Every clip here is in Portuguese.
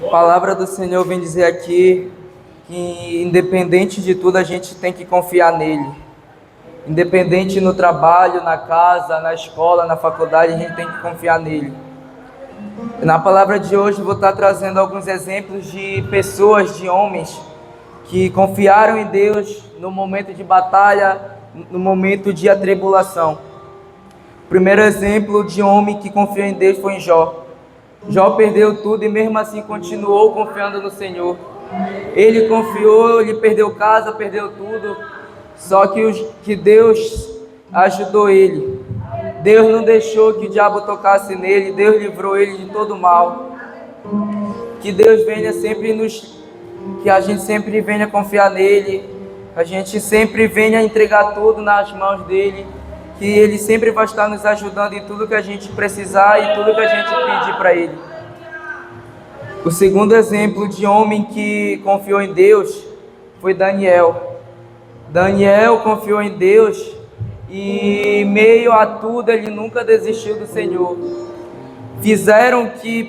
A palavra do Senhor vem dizer aqui que, independente de tudo, a gente tem que confiar nele. Independente no trabalho, na casa, na escola, na faculdade, a gente tem que confiar nele. Na palavra de hoje, eu vou estar trazendo alguns exemplos de pessoas, de homens, que confiaram em Deus no momento de batalha, no momento de atribulação. O primeiro exemplo de homem que confiou em Deus foi em Jó. Jó perdeu tudo e mesmo assim continuou confiando no Senhor. Ele confiou, ele perdeu casa, perdeu tudo, só que Deus ajudou ele. Deus não deixou que o diabo tocasse nele, Deus livrou ele de todo mal. Que Deus venha sempre que a gente sempre venha confiar nele, a gente sempre venha entregar tudo nas mãos dele, que ele sempre vai estar nos ajudando em tudo que a gente precisar e tudo que a gente pedir para ele. O segundo exemplo de homem que confiou em Deus foi Daniel. Daniel confiou em Deus e, em meio a tudo, ele nunca desistiu do Senhor.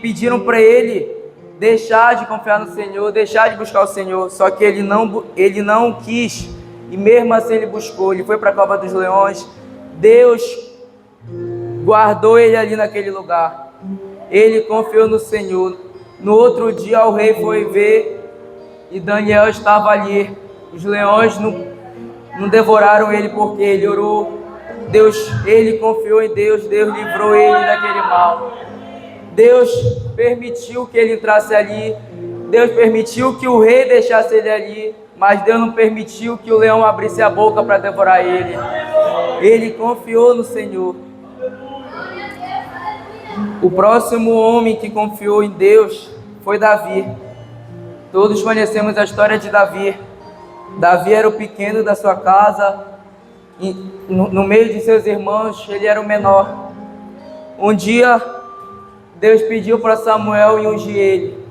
Pediram para ele deixar de confiar no Senhor, deixar de buscar o Senhor, só que ele não quis, e mesmo assim ele buscou. Ele foi para a cova dos leões. Deus guardou ele ali naquele lugar. Ele confiou no Senhor. No outro dia o rei foi ver e Daniel estava ali. Os leões não devoraram ele porque ele orou. Ele confiou em Deus, Deus livrou ele daquele mal. Deus permitiu que ele entrasse ali, Deus permitiu que o rei deixasse ele ali, mas Deus não permitiu que o leão abrisse a boca para devorar ele. Ele confiou no Senhor. O próximo homem que confiou em Deus foi Davi. Todos conhecemos a história de Davi. Davi era o pequeno da sua casa, e no meio de seus irmãos ele era o menor. Um dia Deus pediu para Samuel e ungir ele.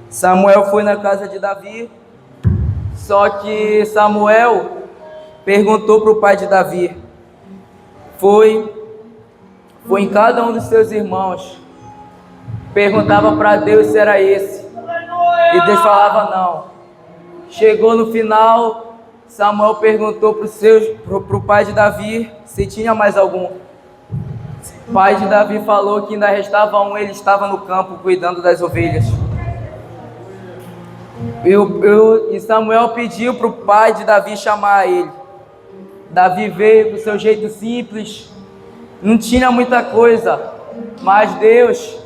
Samuel foi na casa de Davi, só que Samuel perguntou para o pai de Davi. Foi em cada um dos seus irmãos, perguntava para Deus se era esse, e Deus falava não. Chegou no final, Samuel perguntou para o pai de Davi se tinha mais algum. O pai de Davi falou que ainda restava um, ele estava no campo cuidando das ovelhas. E Samuel pediu para o pai de Davi chamar ele. Davi veio do seu jeito simples, não tinha muita coisa, mas Deus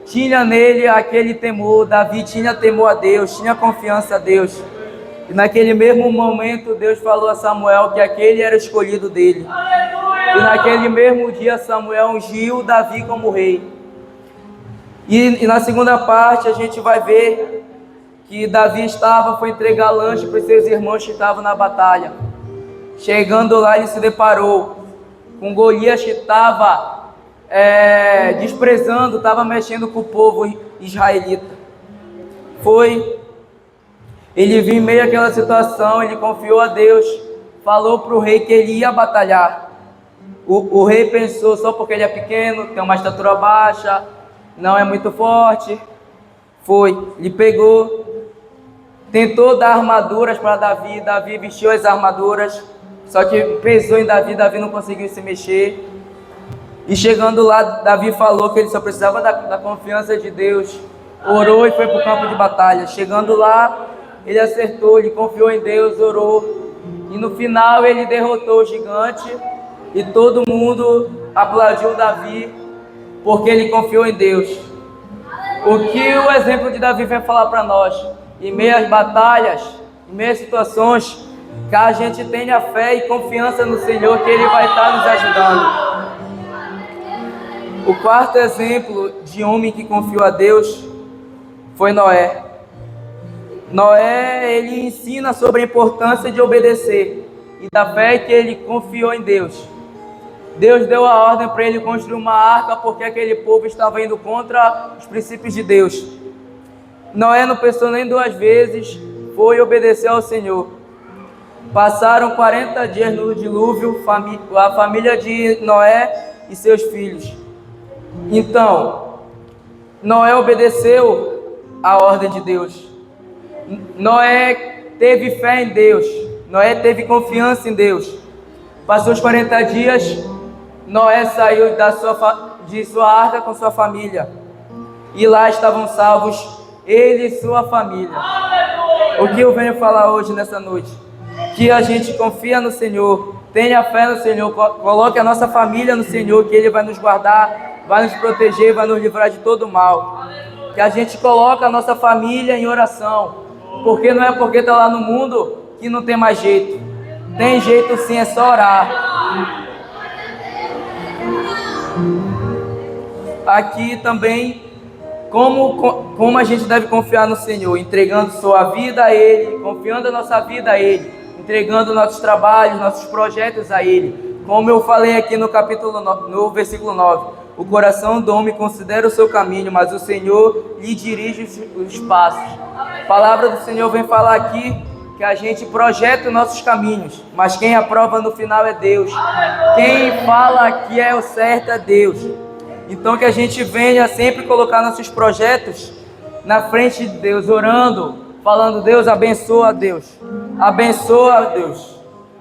tinha nele aquele temor. Davi tinha temor a Deus, tinha confiança a Deus. E naquele mesmo momento Deus falou a Samuel que aquele era o escolhido dele. E naquele mesmo dia Samuel ungiu Davi como rei. E na segunda parte a gente vai ver que Davi foi entregar lanche para os seus irmãos que estavam na batalha. Chegando lá ele se deparou com Golias que estava desprezando, estava mexendo com o povo israelita. Ele viu em meio àquela situação, ele confiou a Deus, falou para o rei que ele ia batalhar. O rei pensou, só porque ele é pequeno, tem uma estatura baixa, não é muito forte. Ele pegou, tentou dar armaduras para Davi, Davi vestiu as armaduras, só que pesou em Davi não conseguiu se mexer. E chegando lá, Davi falou que ele só precisava da confiança de Deus, orou e foi para o campo de batalha. Chegando lá, ele acertou, ele confiou em Deus, orou, e no final ele derrotou o gigante. E todo mundo aplaudiu Davi, porque ele confiou em Deus. O que o exemplo de Davi vem falar para nós? Em meio às batalhas, em meio às situações, que a gente tenha fé e confiança no Senhor, que Ele vai estar nos ajudando. O quarto exemplo de homem que confiou a Deus foi Noé. Noé, ele ensina sobre a importância de obedecer e da fé que ele confiou em Deus. Deus deu a ordem para ele construir uma arca porque aquele povo estava indo contra os princípios de Deus. Noé não pensou nem duas vezes, foi obedecer ao Senhor. Passaram 40 dias no dilúvio, a família de Noé e seus filhos. Então, Noé obedeceu a ordem de Deus. Noé teve fé em Deus. Noé teve confiança em Deus. Passou os 40 dias, Noé saiu de sua arca com sua família. E lá estavam salvos ele e sua família. O que eu venho falar hoje, nessa noite? Que a gente confia no Senhor, tenha fé no Senhor, coloque a nossa família no Senhor, que Ele vai nos guardar, vai nos proteger, vai nos livrar de todo mal. Que a gente coloque a nossa família em oração, porque não é porque está lá no mundo que não tem mais jeito. Tem jeito sim, é só orar. Aqui também, como a gente deve confiar no Senhor, entregando sua vida a Ele, confiando a nossa vida a Ele, entregando nossos trabalhos, nossos projetos a Ele. Como eu falei aqui no versículo 9, o coração do homem considera o seu caminho, mas o Senhor lhe dirige os passos. A palavra do Senhor vem falar aqui que a gente projeta os nossos caminhos, mas quem aprova no final é Deus. Quem fala que é o certo é Deus. Então que a gente venha sempre colocar nossos projetos na frente de Deus, orando, falando: Deus, abençoa, Deus, abençoa, Deus,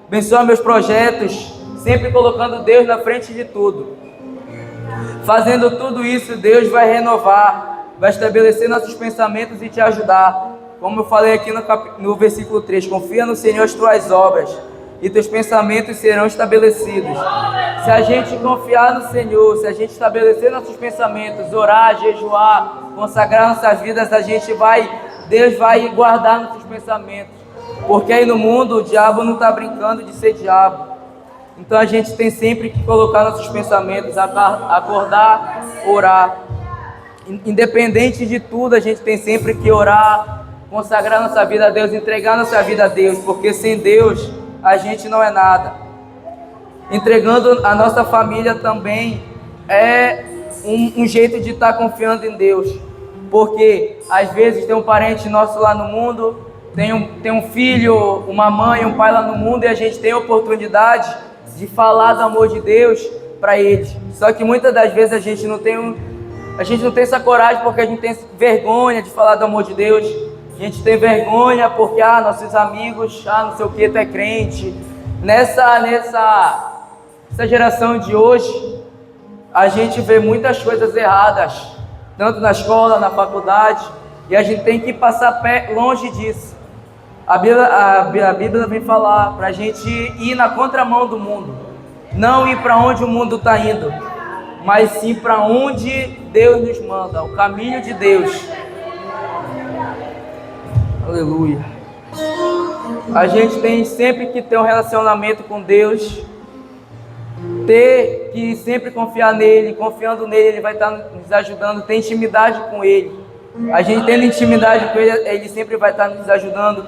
abençoa meus projetos, sempre colocando Deus na frente de tudo. Fazendo tudo isso, Deus vai renovar, vai estabelecer nossos pensamentos e te ajudar. Como eu falei aqui no versículo 3, confia no Senhor as tuas obras e teus pensamentos serão estabelecidos. Se a gente confiar no Senhor, se a gente estabelecer nossos pensamentos, orar, jejuar, consagrar nossas vidas, Deus vai guardar nossos pensamentos. Porque aí no mundo o diabo não está brincando de ser diabo. Então a gente tem sempre que colocar nossos pensamentos, acordar, orar. Independente de tudo, a gente tem sempre que orar, consagrar nossa vida a Deus, entregar nossa vida a Deus, porque sem Deus a gente não é nada. Entregando a nossa família também é um jeito de estar confiando em Deus, porque às vezes tem um parente nosso lá no mundo, tem um filho, uma mãe, um pai lá no mundo, e a gente tem a oportunidade de falar do amor de Deus para eles. Só que muitas das vezes a gente não tem essa coragem, porque a gente tem vergonha de falar do amor de Deus. A gente tem vergonha porque, nossos amigos, não sei o que, tu é crente. Nessa geração de hoje, a gente vê muitas coisas erradas, tanto na escola, na faculdade, e a gente tem que passar longe disso. A Bíblia vem falar para a gente ir na contramão do mundo, não ir para onde o mundo está indo, mas sim para onde Deus nos manda, o caminho de Deus. Aleluia. A gente tem sempre que ter um relacionamento com Deus, ter que sempre confiar nele, confiando nele, ele vai estar nos ajudando, ter intimidade com ele. A gente tendo intimidade com ele, ele sempre vai estar nos ajudando,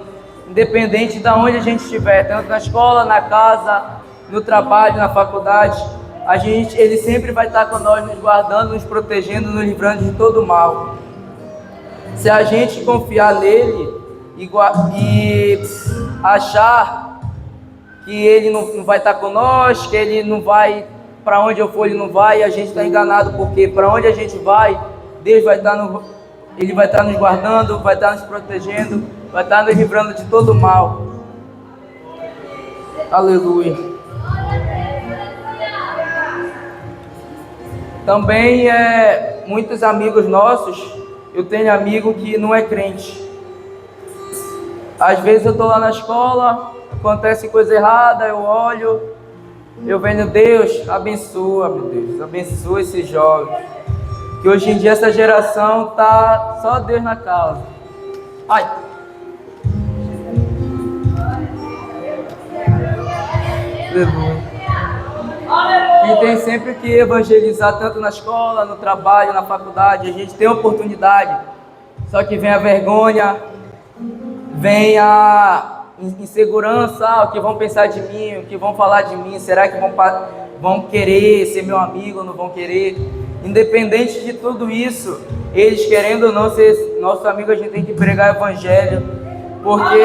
independente de onde a gente estiver, tanto na escola, na casa, no trabalho, na faculdade. Ele sempre vai estar com nós, nos guardando, nos protegendo, nos livrando de todo mal. Se a gente confiar nele e achar que ele não vai estar com nós, que ele não vai, para onde eu for ele não vai, a gente está enganado, porque para onde a gente vai, Deus vai estar Ele vai estar nos guardando, vai estar nos protegendo, vai estar nos livrando de todo mal. Aleluia. Também muitos amigos nossos, eu tenho amigo que não é crente. Às vezes eu estou lá na escola, acontece coisa errada, eu olho, eu venho: Deus, abençoa, meu Deus, abençoa esses jovens. Que hoje em dia essa geração tá só Deus na causa. Ai. E tem sempre que evangelizar, tanto na escola, no trabalho, na faculdade. A gente tem oportunidade, só que vem a vergonha, vem a insegurança, o que vão pensar de mim, o que vão falar de mim, será que vão querer ser meu amigo ou não vão querer? Independente de tudo isso, eles querendo ou não ser nosso amigo, a gente tem que pregar o evangelho, porque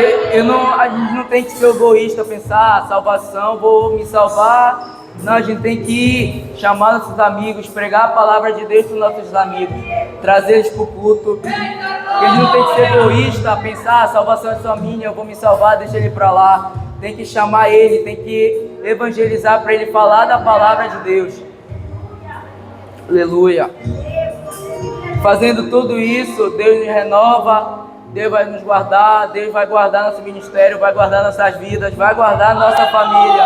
a gente não tem que ser egoísta, pensar: salvação, vou me salvar. Não, a gente tem que chamar nossos amigos, pregar a palavra de Deus para os nossos amigos, trazer eles para o culto, Que a gente não tem que ser egoísta, pensar, a salvação é só minha, eu vou me salvar, deixa ele para lá. Tem que chamar ele, tem que evangelizar para ele falar da palavra de Deus. Aleluia. Fazendo tudo isso, Deus nos renova, Deus vai nos guardar, Deus vai guardar nosso ministério, vai guardar nossas vidas, vai guardar nossa família.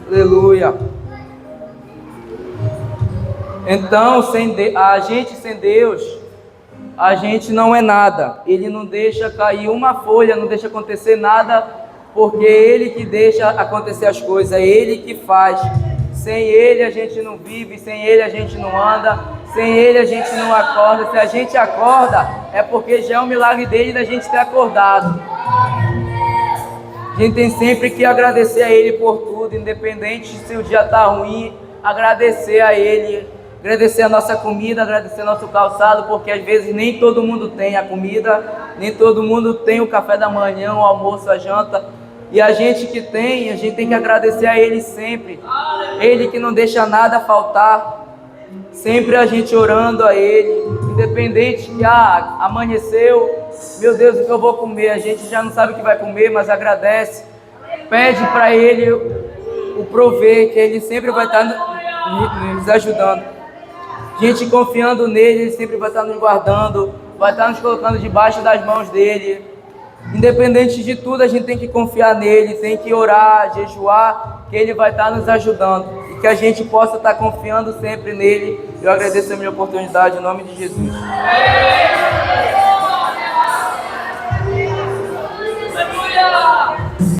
Aleluia. Então, a gente sem Deus, a gente não é nada. Ele não deixa cair uma folha, não deixa acontecer nada, porque é Ele que deixa acontecer as coisas, é Ele que faz. Sem Ele a gente não vive, sem Ele a gente não anda, sem Ele a gente não acorda. Se a gente acorda, é porque já é um milagre dele da gente ter acordado. A gente tem sempre que agradecer a Ele por tudo, independente se o dia está ruim, agradecer a Ele, agradecer a nossa comida, agradecer nosso calçado, porque às vezes nem todo mundo tem a comida, nem todo mundo tem o café da manhã, o almoço, a janta. E a gente que tem, a gente tem que agradecer a Ele sempre. Ele que não deixa nada faltar. Sempre a gente orando a Ele, independente que amanheceu, meu Deus, o que eu vou comer? A gente já não sabe o que vai comer, mas agradece. Pede para Ele o prover, que Ele sempre vai estar nos ajudando. A gente confiando nele, Ele sempre vai estar nos guardando, vai estar nos colocando debaixo das mãos dEle. Independente de tudo, a gente tem que confiar nele, tem que orar, jejuar, que Ele vai estar nos ajudando. E que a gente possa estar confiando sempre nele. Eu agradeço a minha oportunidade, em nome de Jesus.